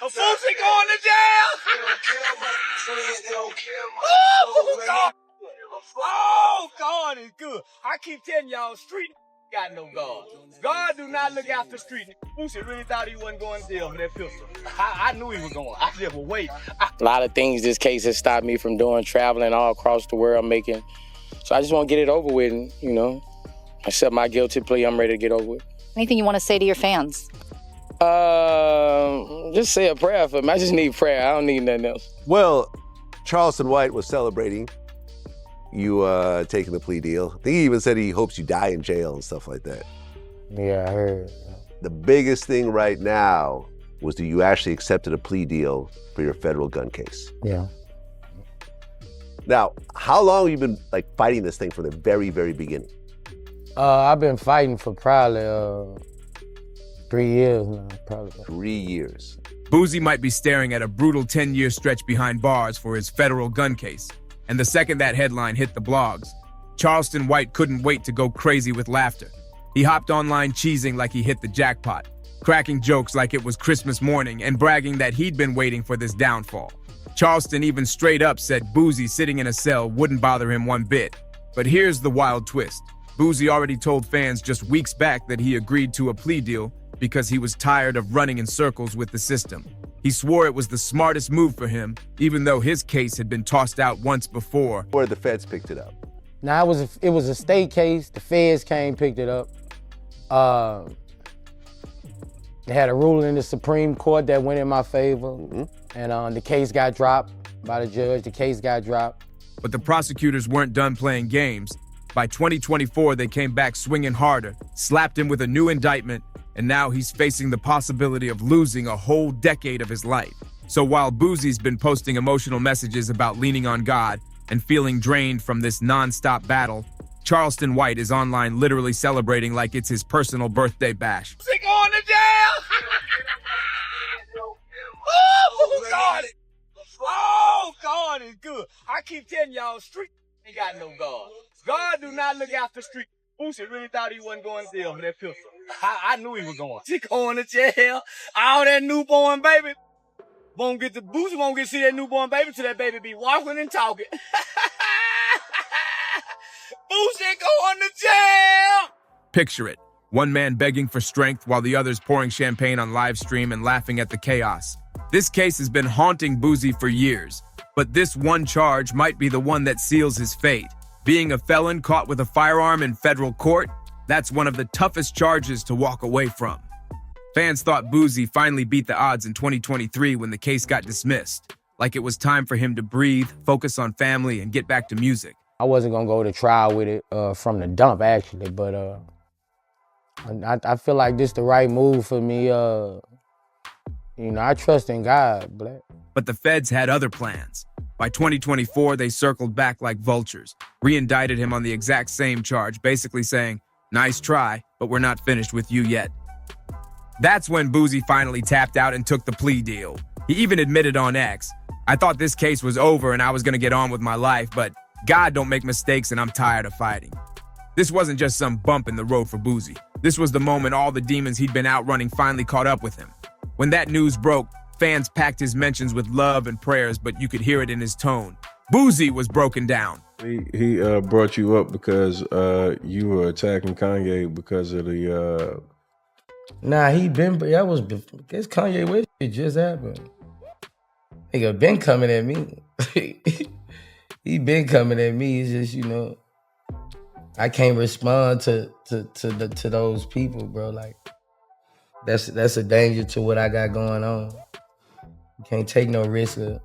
Boosie going to jail. Oh, God. Oh, God is good. I keep telling y'all, street got no God. God do not look after street. Boosie really thought he wasn't going to jail with that pistol. I knew he was going. I said, well, wait. A lot of things this case has stopped me from doing, traveling all across the world, making. So I just want to get it over with, and, you know, accept my guilty plea. I'm ready to get over with. Anything you want to say to your fans? Just say a prayer for me. I just need prayer. I don't need nothing else. Well, Charleston White was celebrating you taking the plea deal. I think he even said he hopes you die in jail and stuff like that. Yeah, I heard. The biggest thing right now was that you actually accepted a plea deal for your federal gun case. Yeah. Now, how long have you been fighting this thing from the very, very beginning? I've been fighting for probably 3 years now, probably. 3 years. Boozy might be staring at a brutal 10-year stretch behind bars for his federal gun case. And the second that headline hit the blogs, Charleston White couldn't wait to go crazy with laughter. He hopped online cheesing like he hit the jackpot, cracking jokes like it was Christmas morning and bragging that he'd been waiting for this downfall. Charleston even straight up said Boozy sitting in a cell wouldn't bother him one bit. But here's the wild twist. Boozy already told fans just weeks back that he agreed to a plea deal because he was tired of running in circles with the system. He swore it was the smartest move for him, even though his case had been tossed out once before. Where the feds picked it up. Now, it was a state case. The feds came, picked it up. They had a ruling in the Supreme Court that went in my favor. And the case got dropped by the judge. The case got dropped. But the prosecutors weren't done playing games. By 2024, they came back swinging harder, slapped him with a new indictment, and now he's facing the possibility of losing a whole decade of his life. So while Boozy's been posting emotional messages about leaning on God and feeling drained from this non-stop battle, Charleston White is online literally celebrating like it's his personal birthday bash. Boosie going to jail. Oh, God. Oh, God is good. I keep telling y'all, street ain't got no God. God do not look after street. Boosie really thought he wasn't going to jail with that pistol. I knew he was going. She going to jail. All that newborn baby. Boosie won't get to see that newborn baby till that baby be walking and talking. Boosie going to jail. Picture it. One man begging for strength while the other's pouring champagne on live stream and laughing at the chaos. This case has been haunting Boozy for years, but this one charge might be the one that seals his fate. Being a felon caught with a firearm in federal court, that's one of the toughest charges to walk away from. Fans thought Boozy finally beat the odds in 2023 when the case got dismissed, like it was time for him to breathe, focus on family, and get back to music. I wasn't gonna go to trial with it from the dump, actually, but I feel like this the right move for me. I trust in God, Black. But the feds had other plans. By 2024, they circled back like vultures, re-indicted him on the exact same charge, basically saying, nice try, but we're not finished with you yet. That's when Boozy finally tapped out and took the plea deal. He even admitted on X, I thought this case was over and I was gonna get on with my life, but God don't make mistakes and I'm tired of fighting. This wasn't just some bump in the road for Boozy. This was the moment all the demons he'd been outrunning finally caught up with him. When that news broke, fans packed his mentions with love and prayers, but you could hear it in his tone. Boozy was broken down. He brought you up because you were attacking Kanye because of the... Nah, guess Kanye West shit just happened. Nigga been coming at me. He been coming at me. It's just, I can't respond to those people, bro. Like, that's a danger to what I got going on. You can't take no risk of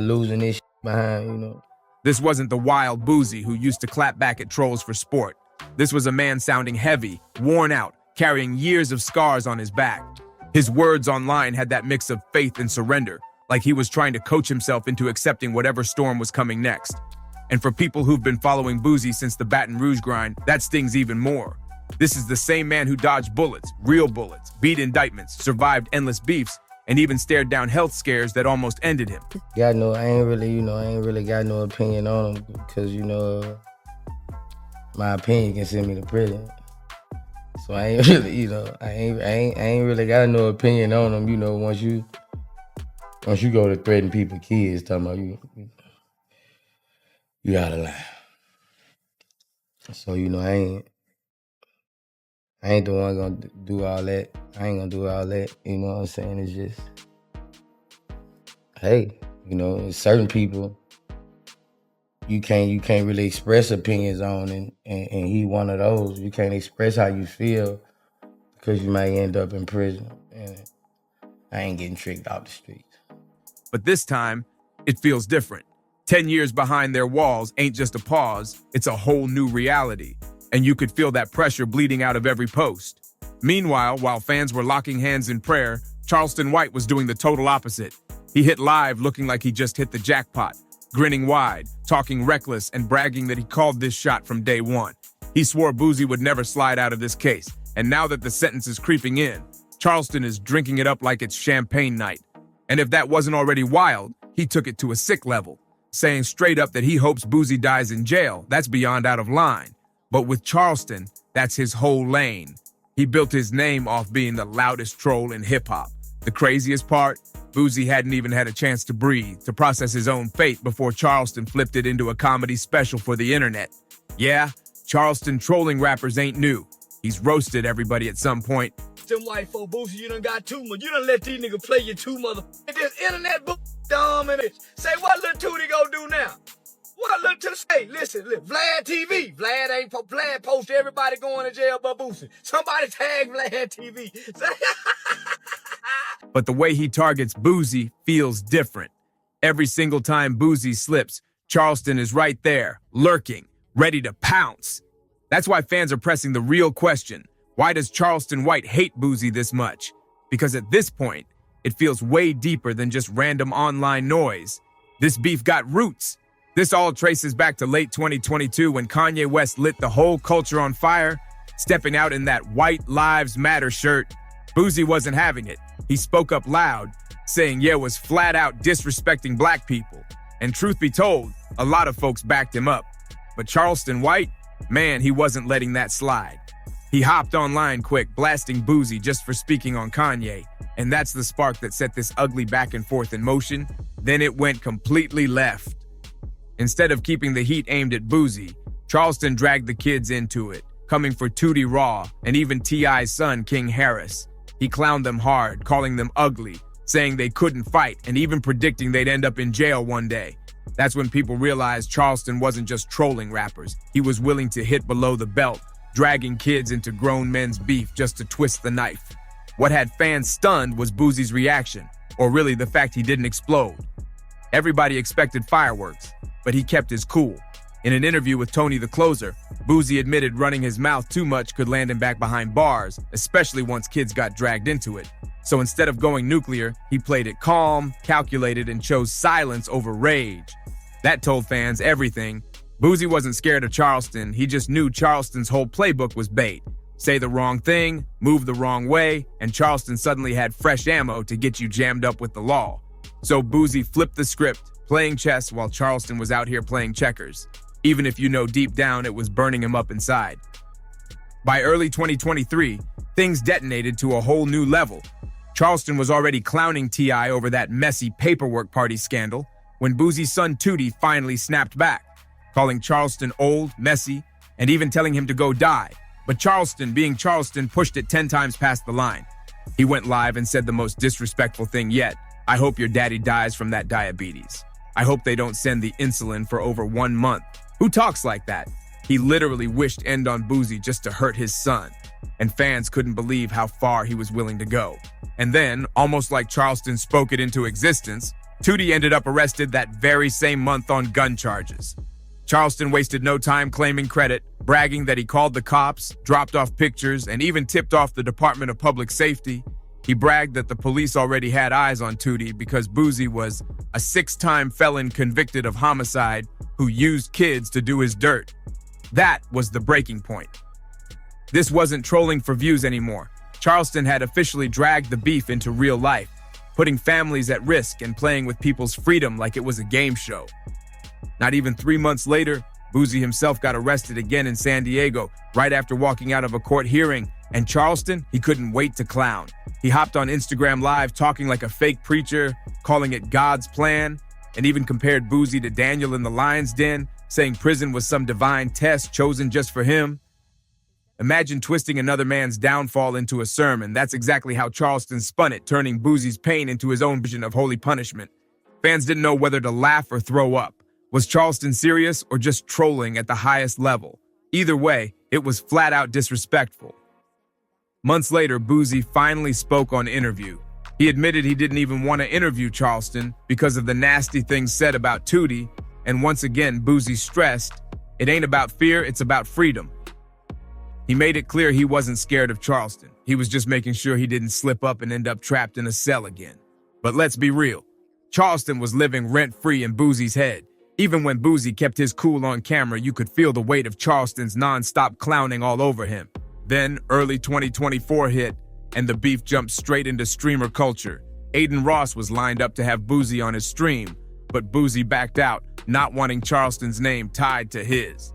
losing this shit behind, This wasn't the wild Boozy who used to clap back at trolls for sport. This was a man sounding heavy, worn out, carrying years of scars on his back. His words online had that mix of faith and surrender, like he was trying to coach himself into accepting whatever storm was coming next. And for people who've been following Boozy since the Baton Rouge grind, that stings even more. This is the same man who dodged bullets, real bullets, beat indictments, survived endless beefs, and even stared down health scares that almost ended him. I ain't really got no opinion on him because, my opinion can send me to prison. So I ain't really, I ain't really got no opinion on him, once you Once you go to threaten people, kids, talking about you out of line. So, I ain't the one gonna do all that. I ain't gonna do all that. You know what I'm saying? It's just, hey, certain people you can't really express opinions on, and he one of those. You can't express how you feel because you might end up in prison. And I ain't getting tricked off the streets. But this time, it feels different. 10 years behind their walls ain't just a pause, it's a whole new reality. And you could feel that pressure bleeding out of every post. Meanwhile, while fans were locking hands in prayer, Charleston White was doing the total opposite. He hit live looking like he just hit the jackpot, grinning wide, talking reckless, and bragging that he called this shot from day one. He swore Boozy would never slide out of this case, and now that the sentence is creeping in, Charleston is drinking it up like it's champagne night. And if that wasn't already wild, he took it to a sick level, saying straight up that he hopes Boozy dies in jail. That's beyond out of line. But with Charleston, that's his whole lane. He built his name off being the loudest troll in hip-hop. The craziest part? Boozy hadn't even had a chance to breathe, to process his own fate before Charleston flipped it into a comedy special for the internet. Yeah, Charleston trolling rappers ain't new. He's roasted everybody at some point. Them white folk, Boosie, you done got too much. You done let these niggas play you too, mother. This internet book dumb and it. Say what Lil Tootie gonna do now? What Lil Tootie say? Listen, Vlad TV. Vlad post everybody going to jail but Boosie. Somebody tag Vlad TV. But the way he targets Boozy feels different. Every single time Boozy slips, Charleston is right there, lurking, ready to pounce. That's why fans are pressing the real question. Why does Charleston White hate Boozy this much? Because at this point, it feels way deeper than just random online noise. This beef got roots. This all traces back to late 2022 when Kanye West lit the whole culture on fire, stepping out in that White Lives Matter shirt. Boozy wasn't having it. He spoke up loud, saying yeah was flat out disrespecting black people. And truth be told, a lot of folks backed him up. But Charleston White, man, he wasn't letting that slide. He hopped online quick, blasting Boozy just for speaking on Kanye. And that's the spark that set this ugly back and forth in motion. Then it went completely left. Instead of keeping the heat aimed at Boozy, Charleston dragged the kids into it, coming for Tootie Raw and even T.I.'s son, King Harris. He clowned them hard, calling them ugly, saying they couldn't fight, and even predicting they'd end up in jail one day. That's when people realized Charleston wasn't just trolling rappers. He was willing to hit below the belt, dragging kids into grown men's beef just to twist the knife. What had fans stunned was Boozy's reaction, or really the fact he didn't explode. Everybody expected fireworks, but he kept his cool. In an interview with Tony the Closer, Boozy admitted running his mouth too much could land him back behind bars, especially once kids got dragged into it. So instead of going nuclear, he played it calm, calculated, and chose silence over rage. That told fans everything. Boozy wasn't scared of Charleston, he just knew Charleston's whole playbook was bait. Say the wrong thing, move the wrong way, and Charleston suddenly had fresh ammo to get you jammed up with the law. So Boozy flipped the script, playing chess while Charleston was out here playing checkers. Even if you know deep down it was burning him up inside. By early 2023, things detonated to a whole new level. Charleston was already clowning T.I. over that messy paperwork party scandal when Boozy's son Tootie finally snapped back, calling Charleston old, messy, and even telling him to go die. But Charleston, being Charleston, pushed it 10 times past the line. He went live and said the most disrespectful thing yet. I hope your daddy dies from that diabetes. I hope they don't send the insulin for over 1 month. Who talks like that? He literally wished end on Boozy just to hurt his son. And fans couldn't believe how far he was willing to go. And then, almost like Charleston spoke it into existence, Tootie ended up arrested that very same month on gun charges. Charleston wasted no time claiming credit, bragging that he called the cops, dropped off pictures, and even tipped off the Department of Public Safety. He bragged that the police already had eyes on Tootie because Boozy was a 6-time felon convicted of homicide who used kids to do his dirt. That was the breaking point. This wasn't trolling for views anymore. Charleston had officially dragged the beef into real life, putting families at risk and playing with people's freedom like it was a game show. Not even 3 months later, Boozy himself got arrested again in San Diego, right after walking out of a court hearing And Charleston, he couldn't wait to clown. He hopped on Instagram Live talking like a fake preacher, calling it God's plan, and even compared Boozy to Daniel in the lion's den, saying prison was some divine test chosen just for him. Imagine twisting another man's downfall into a sermon. That's exactly how Charleston spun it, turning Boozy's pain into his own vision of holy punishment. Fans didn't know whether to laugh or throw up. Was Charleston serious or just trolling at the highest level? Either way, it was flat out disrespectful. Months later, Boozy finally spoke on Interview. He admitted he didn't even want to interview Charleston because of the nasty things said about Tootie, and once again, Boozy stressed, it ain't about fear, it's about freedom. He made it clear he wasn't scared of Charleston. He was just making sure he didn't slip up and end up trapped in a cell again. But let's be real. Charleston was living rent-free in Boozy's head. Even when Boozy kept his cool on camera, you could feel the weight of Charleston's non-stop clowning all over him. Then, early 2024 hit, and the beef jumped straight into streamer culture. Aiden Ross was lined up to have Boozy on his stream, but Boozy backed out, not wanting Charleston's name tied to his.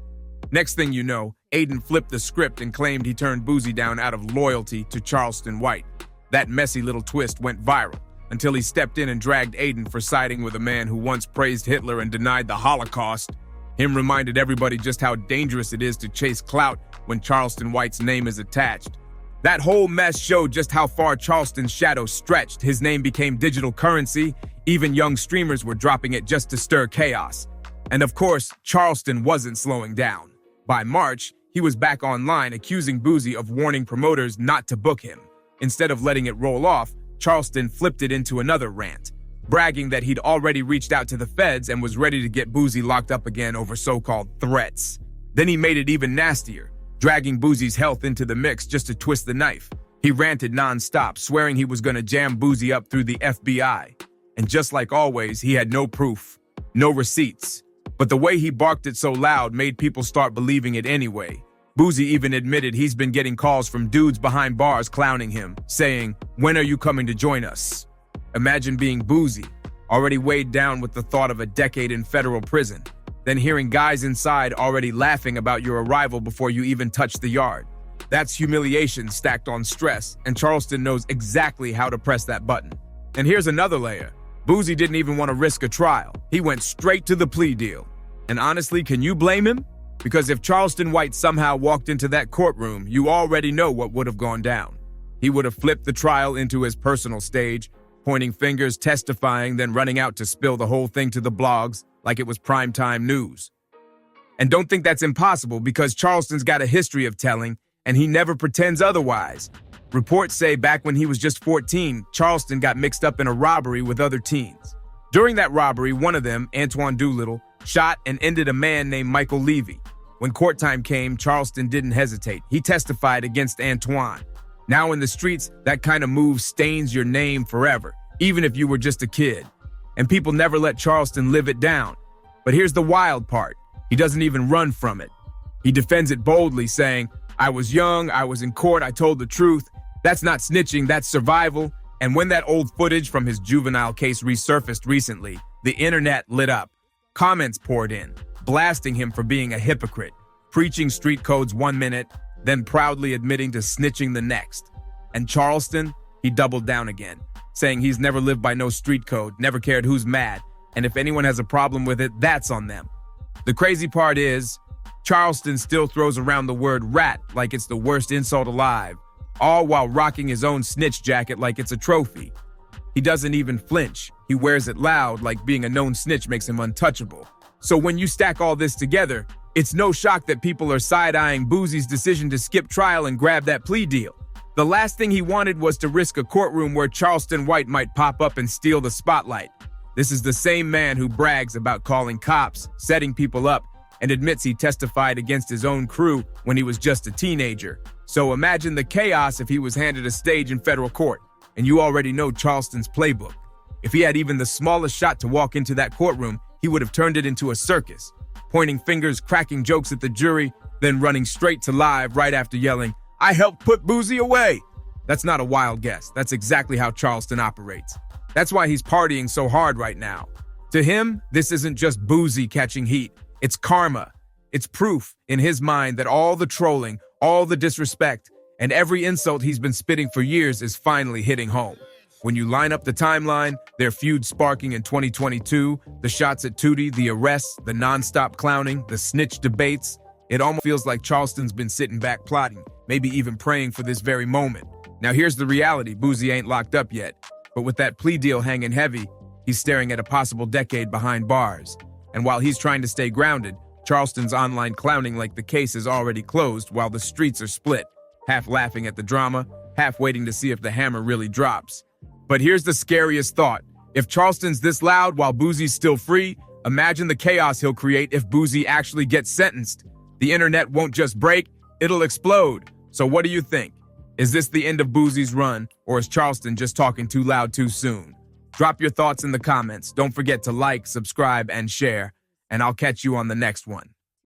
Next thing you know, Aiden flipped the script and claimed he turned Boozy down out of loyalty to Charleston White. That messy little twist went viral, until he stepped in and dragged Aiden for siding with a man who once praised Hitler and denied the Holocaust. Him reminded everybody just how dangerous it is to chase clout when Charleston White's name is attached. That whole mess showed just how far Charleston's shadow stretched. His name became digital currency. Even young streamers were dropping it just to stir chaos. And of course, Charleston wasn't slowing down. By March, he was back online accusing Boozy of warning promoters not to book him. Instead of letting it roll off, Charleston flipped it into another rant, bragging that he'd already reached out to the feds and was ready to get Boozy locked up again over so-called threats. Then he made it even nastier, dragging Boozy's health into the mix just to twist the knife. He ranted nonstop, swearing he was going to jam Boozy up through the FBI. And just like always, he had no proof, no receipts. But the way he barked it so loud made people start believing it anyway. Boozy even admitted he's been getting calls from dudes behind bars clowning him, saying, "When are you coming to join us?" Imagine being Boozy, already weighed down with the thought of a decade in federal prison, then hearing guys inside already laughing about your arrival before you even touch the yard. That's humiliation stacked on stress, and Charleston knows exactly how to press that button. And here's another layer. Boozy didn't even want to risk a trial. He went straight to the plea deal. And honestly, can you blame him? Because if Charleston White somehow walked into that courtroom, you already know what would have gone down. He would have flipped the trial into his personal stage, pointing fingers, testifying, then running out to spill the whole thing to the blogs like it was primetime news. And don't think that's impossible, because Charleston's got a history of telling, and he never pretends otherwise. Reports say back when he was just 14, Charleston got mixed up in a robbery with other teens. During that robbery, one of them, Antoine Doolittle, shot and ended a man named Michael Levy. When court time came, Charleston didn't hesitate. He testified against Antoine. Now in the streets, that kind of move stains your name forever, even if you were just a kid. And people never let Charleston live it down. But here's the wild part. He doesn't even run from it. He defends it boldly, saying, "I was young, I was in court, I told the truth." That's not snitching, that's survival. And when that old footage from his juvenile case resurfaced recently, the internet lit up. Comments poured in, blasting him for being a hypocrite, preaching street codes 1 minute, then proudly admitting to snitching the next. And Charleston, he doubled down again, saying he's never lived by no street code, never cared who's mad, and if anyone has a problem with it, that's on them. The crazy part is, Charleston still throws around the word rat like it's the worst insult alive, all while rocking his own snitch jacket like it's a trophy. He doesn't even flinch. He wears it loud, like being a known snitch makes him untouchable. So when you stack all this together, it's no shock that people are side-eyeing Boozy's decision to skip trial and grab that plea deal. The last thing he wanted was to risk a courtroom where Charleston White might pop up and steal the spotlight. This is the same man who brags about calling cops, setting people up, and admits he testified against his own crew when he was just a teenager. So imagine the chaos if he was handed a stage in federal court. And you already know Charleston's playbook. If he had even the smallest shot to walk into that courtroom, he would have turned it into a circus, pointing fingers, cracking jokes at the jury, then running straight to live right after yelling, "I helped put Boozy away." That's not a wild guess. That's exactly how Charleston operates. That's why he's partying so hard right now. To him, this isn't just Boozy catching heat. It's karma. It's proof in his mind that all the trolling, all the disrespect, And every insult he's been spitting for years is finally hitting home. When you line up the timeline, their feud sparking in 2022, the shots at Tootie, the arrests, the non-stop clowning, the snitch debates, it almost feels like Charleston's been sitting back plotting, maybe even praying for this very moment. Now here's the reality, Boozy ain't locked up yet. But with that plea deal hanging heavy, he's staring at a possible decade behind bars. And while he's trying to stay grounded, Charleston's online clowning like the case is already closed while the streets are split, half laughing at the drama, half waiting to see if the hammer really drops. But here's the scariest thought. If Charleston's this loud while Boozy's still free, imagine the chaos he'll create if Boozy actually gets sentenced. The internet won't just break, it'll explode. So what do you think? Is this the end of Boozy's run, or is Charleston just talking too loud too soon? Drop your thoughts in the comments. Don't forget to like, subscribe, and share, and I'll catch you on the next one.